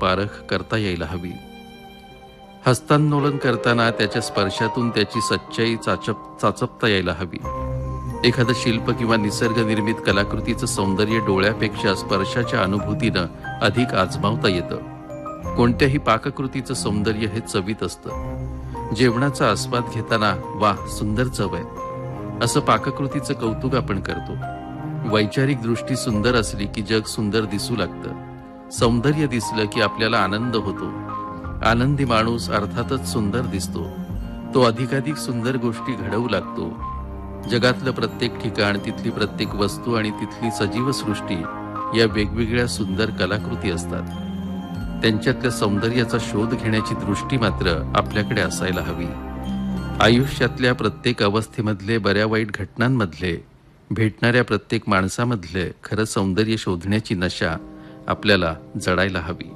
पारख करता यायला हवी. हस्तांदोलन करताना त्याच्या स्पर्शातून त्याची सच्चाई चाचपता यायला हवी. एखादं शिल्प किंवा निसर्ग निर्मित कलाकृतीचं सौंदर्य डोळ्यापेक्षा स्पर्शाच्या अनुभूतीनं अधिक आजमावता येतं. कोणत्याही पाककृतीचं सौंदर्य हे चवीत असतं. जेवणाचा आस्वाद घेताना वाह सुंदर चव आहे असं पाककृतीचं कौतुक आपण करतो. वैचारिक दृष्टी सुंदर असली की जग सुंदर दिसू लागतं. सौंदर्य दिसलं की आपल्याला आनंद होतो. आनंदी माणूस अर्थातच सुंदर दिसतो. तो अधिकाधिक सुंदर गोष्टी घडवू लागतो. जगातलं प्रत्येक ठिकाण, तिथली प्रत्येक वस्तू आणि तिथली सजीव सृष्टी या वेगवेगळ्या सुंदर कलाकृती असतात. त्यांच्यातल्या सौंदर्याचा शोध घेण्याची दृष्टी मात्र आपल्याकडे असायला हवी. आयुष्यातल्या प्रत्येक अवस्थेमधले, बऱ्या वाईट घटनांमधले, भेटणाऱ्या प्रत्येक माणसामधले खरं सौंदर्य शोधण्याची नशा आपल्याला जडायला हवी.